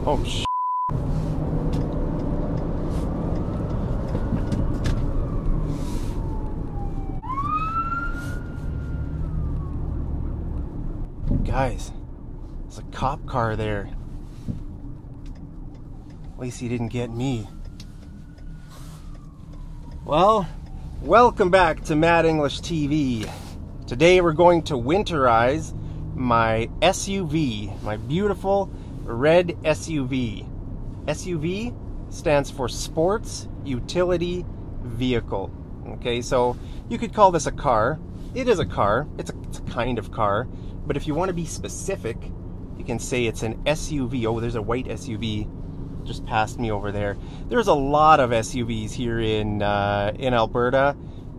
Oh, sh**. Guys, there's a cop car there. At least he didn't get me. Well, welcome back to Mad English TV. Today we're going to winterize my SUV, my beautiful red SUV. SUV stands for Sports Utility Vehicle. Okay, so you could call this a car. It is a car. It's a kind of car. But if you want to be specific, you can say it's an SUV. Oh, there's a white SUV just past me over there. There's a lot of SUVs here in Alberta.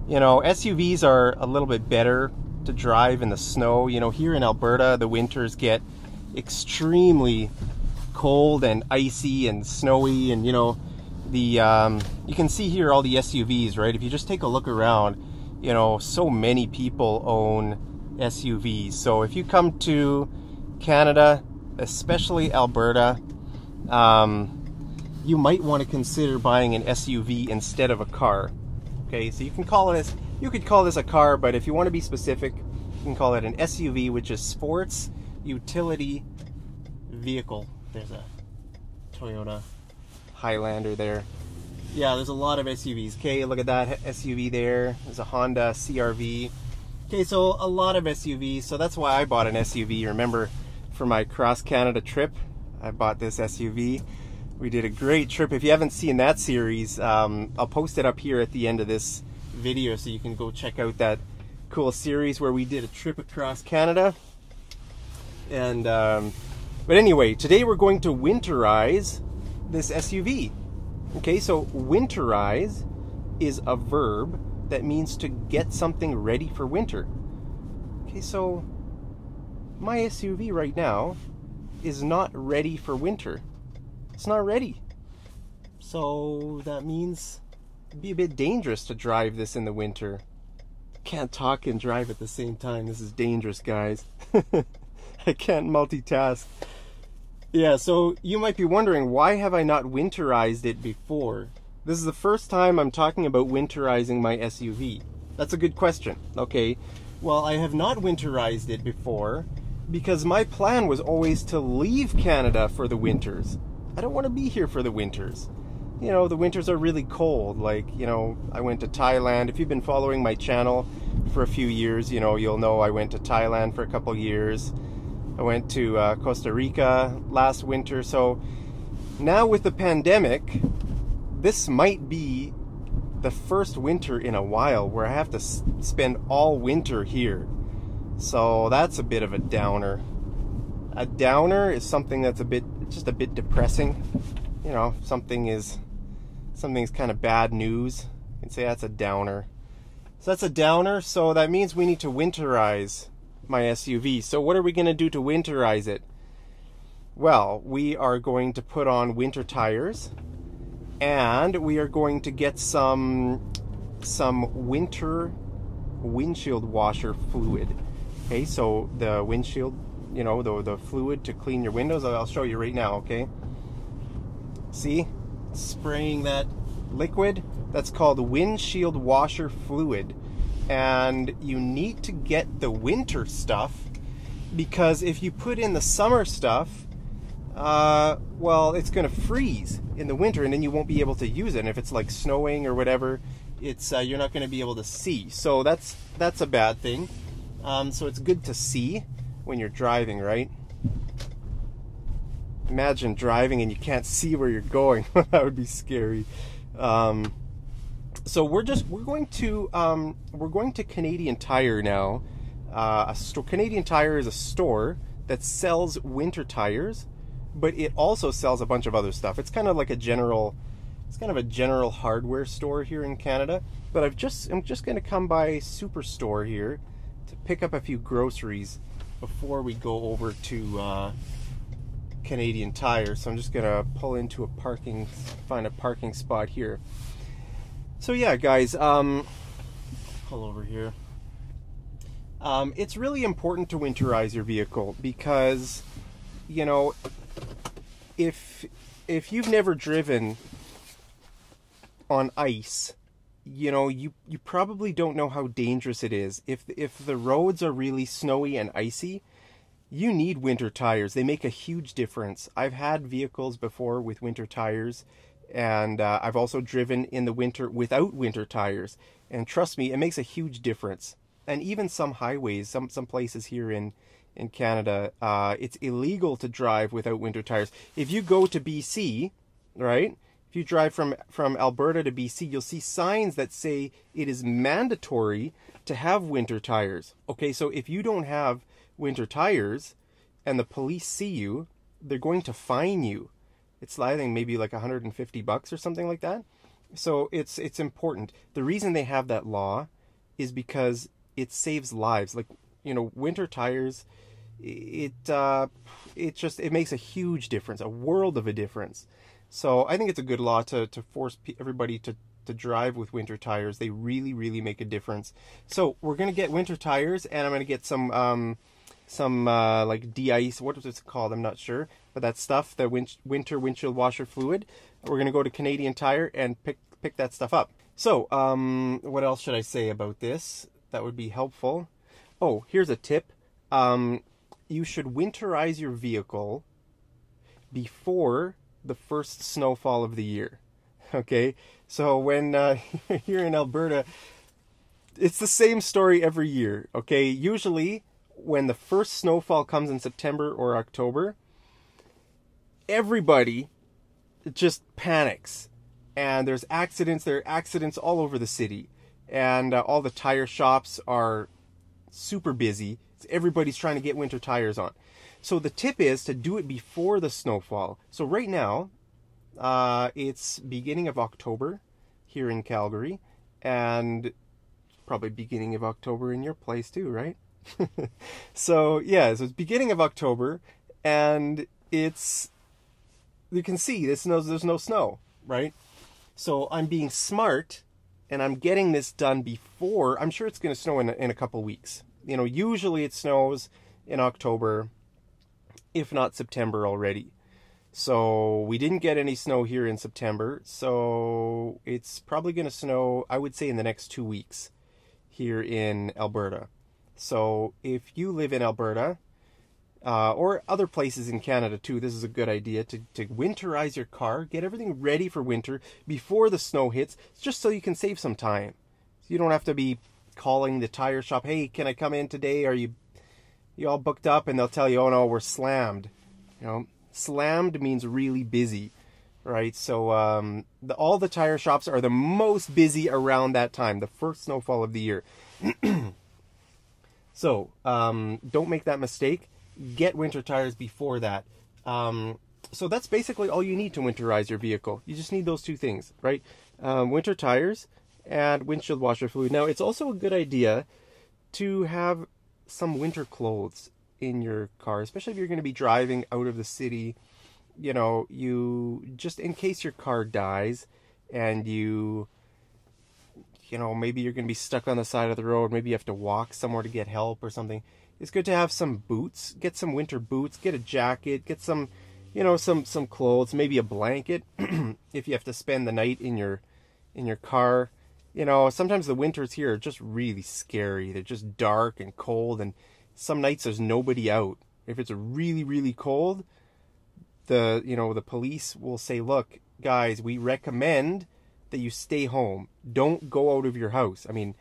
You know, SUVs are a little bit better to drive in the snow. You know, here in Alberta, the winters get extremely cold and icy and snowy, and you know, you can see here all the SUVs, right? If you just take a look around, you know, so many people own SUVs. So if you come to Canada, especially Alberta, you might want to consider buying an SUV instead of a car. Okay, so you could call this a car, but if you want to be specific, you can call it an SUV, which is Sports Utility Vehicle. There's a Toyota Highlander there. Yeah, there's a lot of SUVs. Okay, look at that SUV there. There's a Honda CR-V. Okay, so a lot of SUVs. So that's why I bought an SUV. Remember, for my cross-Canada trip, I bought this SUV. We did a great trip. If you haven't seen that series, I'll post it up here at the end of this video so you can go check out that cool series where we did a trip across Canada. And but anyway, today we're going to winterize this SUV. Okay, so winterize is a verb that means to get something ready for winter. Okay, so my SUV right now is not ready for winter. It's not ready. So that means it'd be a bit dangerous to drive this in the winter. Can't talk and drive at the same time. This is dangerous, guys. I can't multitask. Yeah, so you might be wondering, why have I not winterized it before? This is the first time I'm talking about winterizing my SUV. That's a good question. Okay, well, I have not winterized it before because my plan was always to leave Canada for the winters. I don't want to be here for the winters. You know, the winters are really cold. Like, you know, I went to Thailand. If you've been following my channel for a few years, you know, you'll know I went to Thailand for a couple years. I went to Costa Rica last winter. So now with the pandemic, this might be the first winter in a while where I have to spend all winter here. So that's a bit of a downer. A downer is something that's just a bit depressing. You know, something's kind of bad news. You can say that's a downer. So that's a downer, so that means we need to winterize my SUV. So what are we going to do to winterize it? Well, we are going to put on winter tires, and we are going to get some winter windshield washer fluid. Okay, so the windshield, you know, the fluid to clean your windows, I'll show you right now, okay? See? Spraying that liquid, that's called windshield washer fluid. And you need to get the winter stuff, because if you put in the summer stuff, well, it's going to freeze in the winter, and then you won't be able to use it. And if it's like snowing or whatever, it's you're not going to be able to see. So that's a bad thing. So it's good to see when you're driving, right? Imagine driving and you can't see where you're going. That would be scary. So we're going to Canadian Tire now. Canadian Tire is a store that sells winter tires, but it also sells a bunch of other stuff. It's kind of like a general hardware store here in Canada. But I'm just going to come by Superstore here to pick up a few groceries before we go over to Canadian Tire. So I'm just going to pull into find a parking spot here. So yeah, guys, pull over here. It's really important to winterize your vehicle because, you know, if you've never driven on ice, you know, you probably don't know how dangerous it is. If the roads are really snowy and icy, you need winter tires. They make a huge difference. I've had vehicles before with winter tires, and I've also driven in the winter without winter tires. And trust me, it makes a huge difference. And even some highways, some places here in Canada, it's illegal to drive without winter tires. If you go to BC, right? If you drive from Alberta to BC, you'll see signs that say it is mandatory to have winter tires. Okay, so if you don't have winter tires and the police see you, they're going to fine you. It's, I think, maybe like $150 or something like that. So it's important. The reason they have that law is because it saves lives. Like, you know, winter tires, it makes a huge difference, a world of a difference. So I think it's a good law to force everybody to drive with winter tires. They really, really make a difference. So we're going to get winter tires, and I'm going to get some like de-ice, what is it called? I'm not sure. But that stuff, the winter windshield washer fluid. We're going to go to Canadian Tire and pick that stuff up. So what else should I say about this that would be helpful? Oh, here's a tip. You should winterize your vehicle before the first snowfall of the year. Okay, so when here in Alberta, it's the same story every year. Okay, usually when the first snowfall comes in September or October, everybody just panics, and there's accidents. There are accidents all over the city, and all the tire shops are super busy. Everybody's trying to get winter tires on. So the tip is to do it before the snowfall. So right now, it's beginning of October here in Calgary, and probably beginning of October in your place too, right? So yeah, so it's beginning of October, and it's, you can see there's no snow, right? So I'm being smart, and I'm getting this done before. I'm sure it's going to snow in a couple weeks. You know, usually it snows in October, if not September already. So we didn't get any snow here in September, so it's probably going to snow, I would say, in the next 2 weeks here in Alberta. So if you live in Alberta, or other places in Canada too, this is a good idea to winterize your car, get everything ready for winter before the snow hits, just so you can save some time. So you don't have to be calling the tire shop, hey, can I come in today? Are you all booked up? And they'll tell you, oh no, we're slammed. You know, slammed means really busy, right? So all the tire shops are the most busy around that time, the first snowfall of the year. So don't make that mistake. Get winter tires before that. So that's basically all you need to winterize your vehicle. You just need those two things, right? Winter tires and windshield washer fluid. Now, it's also a good idea to have some winter clothes in your car, especially if you're going to be driving out of the city. You know, you just, in case your car dies and you know, maybe you're going to be stuck on the side of the road, maybe you have to walk somewhere to get help or something. It's good to have some boots. Get some winter boots, get a jacket, get some, you know, some clothes, maybe a blanket if you have to spend the night in your car. You know, sometimes the winters here are just really scary. They're just dark and cold, and some nights there's nobody out. If it's really, really cold, the police will say, look, guys, we recommend that you stay home. Don't go out of your house. I mean,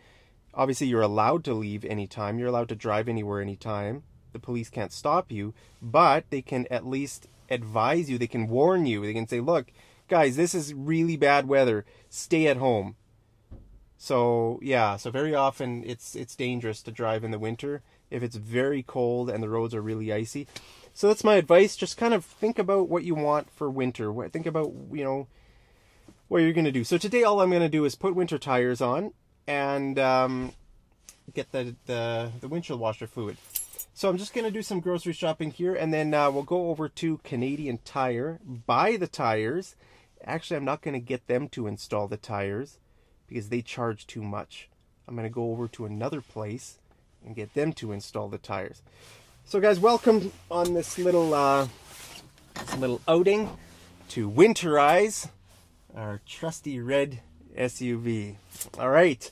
obviously you're allowed to leave anytime. You're allowed to drive anywhere anytime. The police can't stop you, but they can at least advise you. They can warn you. They can say, look, guys, this is really bad weather. Stay at home. So yeah, so very often it's dangerous to drive in the winter if it's very cold and the roads are really icy. So that's my advice. Just kind of think about what you want for winter. Think about, you know, what you're going to do. So today all I'm going to do is put winter tires on and get the windshield washer fluid. So I'm just going to do some grocery shopping here, and then we'll go over to Canadian Tire, buy the tires. Actually, I'm not going to get them to install the tires because they charge too much. I'm going to go over to another place and get them to install the tires. So guys, welcome on this little It's a little outing to Winterize, our trusty red SUV. All right,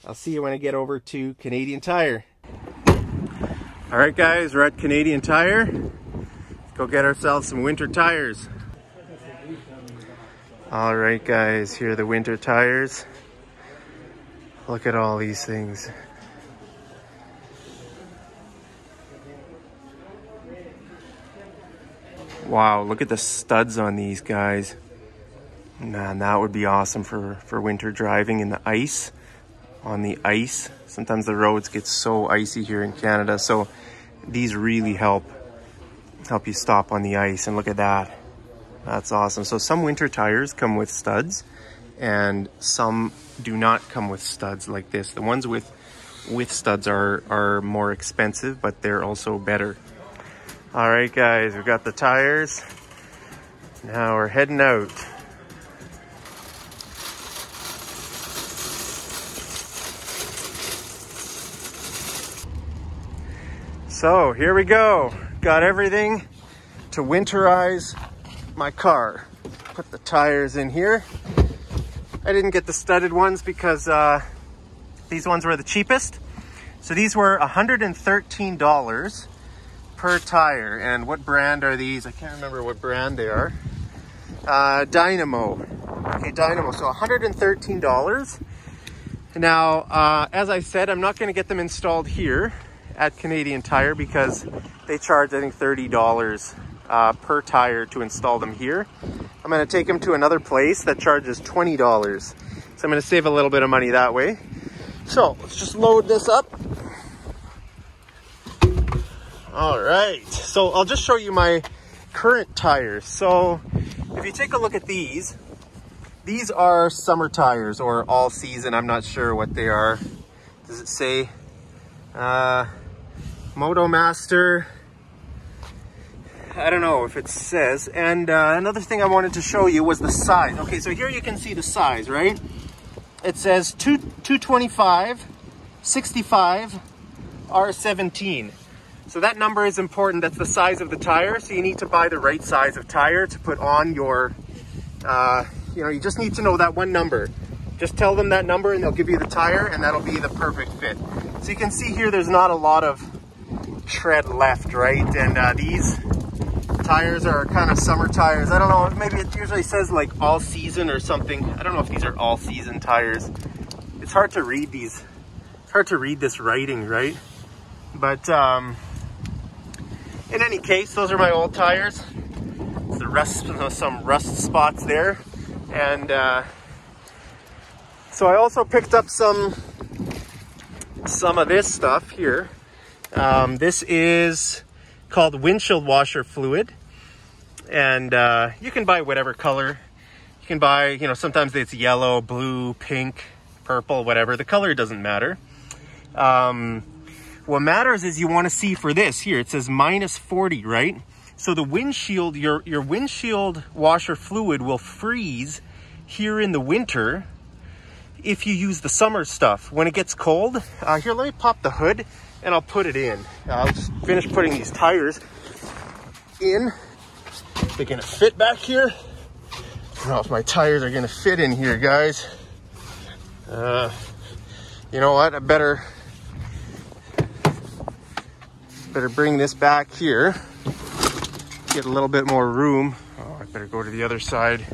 I'll see you when I get over to Canadian Tire. All right, guys, we're at Canadian Tire. Let's go get ourselves some winter tires. All right, guys, here are the winter tires. Look at all these things. Wow, look at the studs on these guys. Man, that would be awesome for winter driving in the ice, on the ice. Sometimes the roads get so icy here in Canada, so these really help you stop on the ice. And look at that. That's awesome. So some winter tires come with studs and some do not come with studs like this. The ones with studs are more expensive, but they're also better. All right, guys, we've got the tires. Now we're heading out. So here we go. Got everything to winterize my car. Put the tires in here. I didn't get the studded ones because these ones were the cheapest. So these were $113 per tire. And what brand are these? I can't remember what brand they are. Dynamo. Okay, Dynamo. So $113. Now, as I said, I'm not going to get them installed here at Canadian Tire because they charge, I think, $30 per tire to install them here. I'm going to take them to another place that charges $20. So I'm going to save a little bit of money that way. So let's just load this up. All right, so I'll just show you my current tires. So if you take a look at these are summer tires or all season. I'm not sure what they are. Does it say MotoMaster? I don't know if it says. And another thing I wanted to show you was the size. Okay, so here you can see the size, right? It says 225, 65, R17. So that number is important. That's the size of the tire. So you need to buy the right size of tire to put on your, you just need to know that one number. Just tell them that number and they'll give you the tire and that'll be the perfect fit. So you can see here there's not a lot of tread left, right? And these tires are kind of summer tires. I don't know, maybe it usually says like all season or something. I don't know if these are all season tires. It's hard to read these. It's hard to read this writing, right? But in any case, those are my old tires. The rust, some rust spots there. And so I also picked up some of this stuff here. This is called windshield washer fluid. And you can buy whatever color. You can buy, sometimes it's yellow, blue, pink, purple, whatever. The color doesn't matter. What matters is you want to see for this here. It says -40, right? So the windshield, your windshield washer fluid will freeze here in the winter if you use the summer stuff. When it gets cold, here, let me pop the hood and I'll put it in. I'll just finish putting these tires in. They're gonna fit back here. I don't know if my tires are gonna fit in here, guys. You know what? I better bring this back here. Get a little bit more room. Oh, I better go to the other side.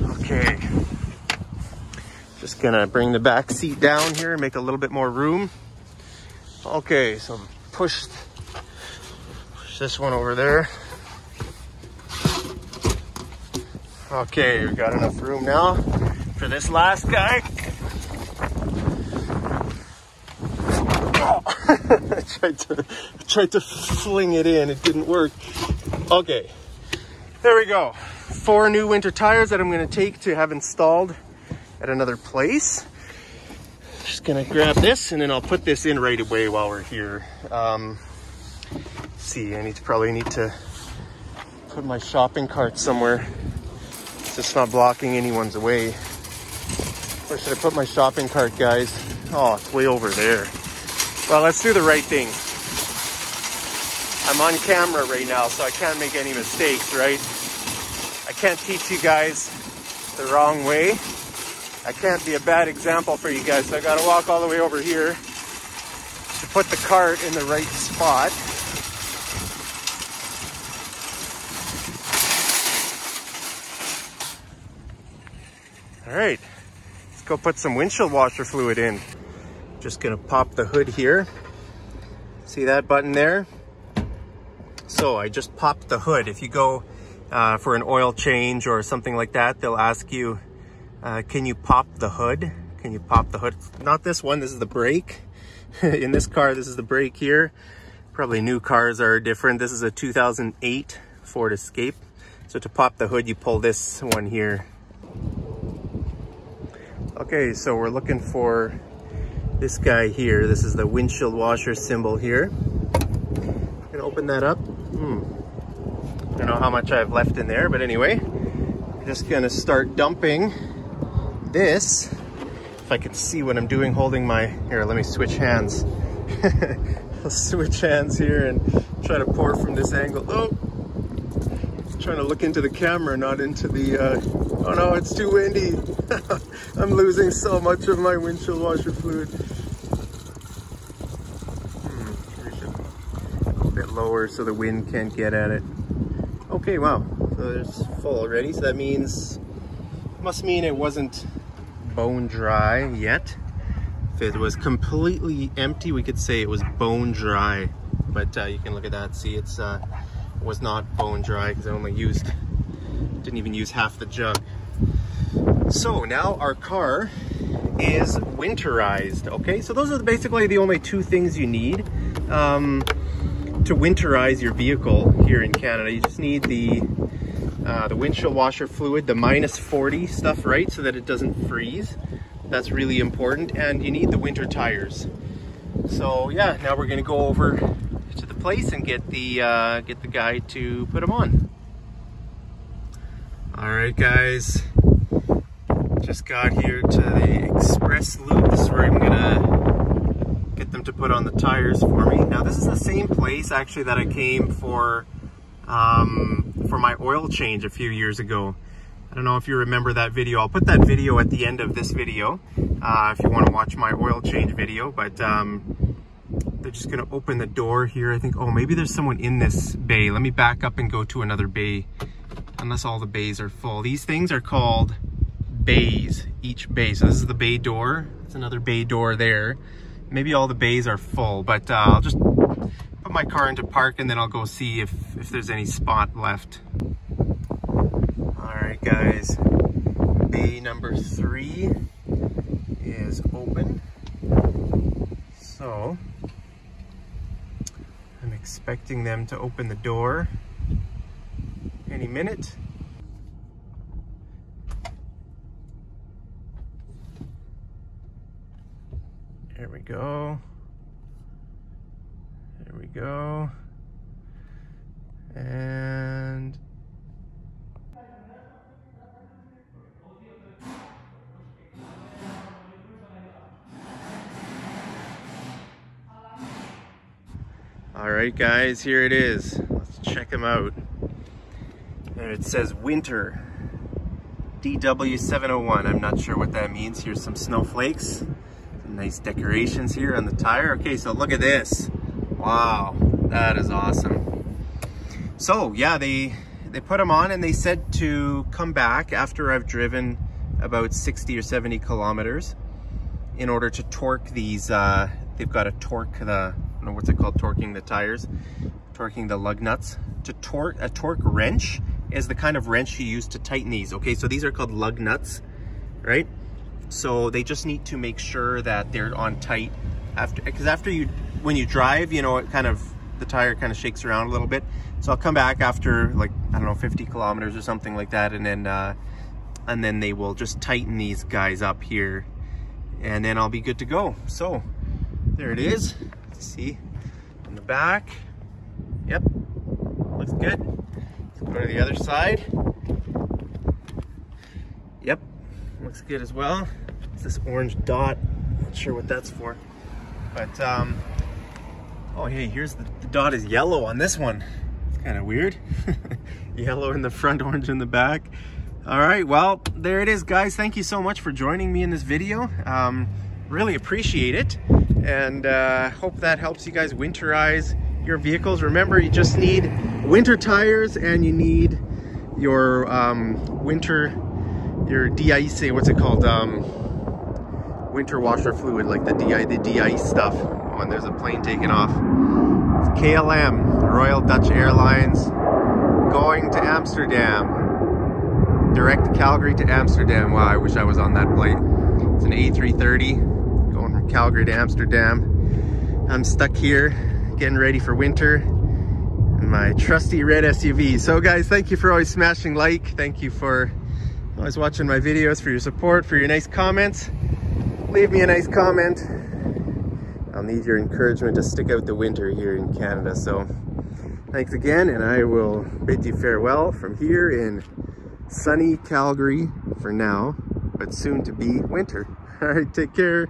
Okay. Just gonna bring the back seat down here and make a little bit more room. Okay, so push this one over there. Okay, we got enough room now for this last guy. I tried to fling it in. It didn't work. Okay, there we go. 4 new winter tires that I'm going to take to have installed at another place. Just going to grab this and then I'll put this in right away while we're here. See, I probably need to put my shopping cart somewhere. It's just not blocking anyone's way. Where should I put my shopping cart, guys? Oh, it's way over there. Well, let's do the right thing. I'm on camera right now, so I can't make any mistakes, right? I can't teach you guys the wrong way. I can't be a bad example for you guys, so I gotta walk all the way over here to put the cart in the right spot. All right, let's go put some windshield washer fluid in. Just gonna pop the hood here. See that button there? So I just popped the hood. If you go for an oil change or something like that, they'll ask you, can you pop the hood? Can you pop the hood? Not this one, this is the brake. In this car, this is the brake here. Probably new cars are different. This is a 2008 Ford Escape. So to pop the hood, you pull this one here. Okay, so we're looking for this guy here. This is the windshield washer symbol here. Gonna open that up. Don't know how much I have left in there, but anyway, I'm just gonna start dumping this. If I can see what I'm doing holding my, here, let me switch hands. I'll switch hands here and try to pour from this angle. Oh, trying to look into the camera, not into the, oh no, it's too windy. I'm losing so much of my windshield washer fluid. A bit lower so the wind can't get at it. Okay, wow, so it's full already. So that means, must mean it wasn't bone dry yet. If it was completely empty, we could say it was bone dry. But you can look at that, see it's was not bone dry because I only didn't even use half the jug. So now our car is winterized. Okay, so those are basically the only two things you need to winterize your vehicle here in Canada. You just need the windshield washer fluid, the -40 stuff, right, so that it doesn't freeze. That's really important, and you need the winter tires. So yeah, now we're gonna go over to the place and get the guy to put them on. All right, guys, just got here to the express loop. This is where I'm gonna get them to put on the tires for me. Now this is the same place actually that I came for my oil change a few years ago. I don't know if you remember that video. I'll put that video at the end of this video if you want to watch my oil change video. But they're just gonna open the door here. I think, oh, maybe there's someone in this bay. Let me back up and go to another bay, unless all the bays are full. These things are called bays, each bay. So this is the bay door. There's another bay door there. Maybe all the bays are full, but I'll just put my car into park and then I'll go see if there's any spot left. All right, guys, bay number 3 is open. So I'm expecting them to open the door any minute. There we go. There we go. And all right, guys, here it is. Let's check them out. There it says winter DW701. I'm not sure what that means. Here's some snowflakes. Some nice decorations here on the tire. Okay, so look at this. Wow, that is awesome. So yeah, they put them on and they said to come back after I've driven about 60 or 70 kilometers in order to torque these. They've got to torque the, I don't know what's it called, torquing the tires, torquing the lug nuts. A torque wrench is the kind of wrench you use to tighten these. Okay, so these are called lug nuts, right? So they just need to make sure that they're on tight because when you drive, you know, it kind of, the tire kind of shakes around a little bit. So I'll come back after, like, I don't know, 50 kilometers or something like that, and then they will just tighten these guys up here, and then I'll be good to go. So there it is. Let's see on the back. Yep, looks good. Let's go to the other side. Yep, looks good as well. It's this orange dot. Not sure what that's for, but Oh, hey, here's the dot is yellow on this one. It's kind of weird. Yellow in the front, orange in the back. All right, well, there it is, guys. Thank you so much for joining me in this video. Really appreciate it, and hope that helps you guys winterize your vehicles. Remember, you just need winter tires, and you need your your de-ice, what's it called? Winter washer fluid, like the de-ice stuff. Oh, and there's a plane taking off. It's KLM, Royal Dutch Airlines, going to Amsterdam. Direct Calgary to Amsterdam. Wow, I wish I was on that plane. It's an A330 going from Calgary to Amsterdam. I'm stuck here getting ready for winter in my trusty red SUV. So guys, thank you for always smashing like. Thank you for always watching my videos, for your support, for your nice comments. Leave me a nice comment. I'll need your encouragement to stick out the winter here in Canada. So thanks again, and I will bid you farewell from here in sunny Calgary for now, but soon to be winter. All right, take care.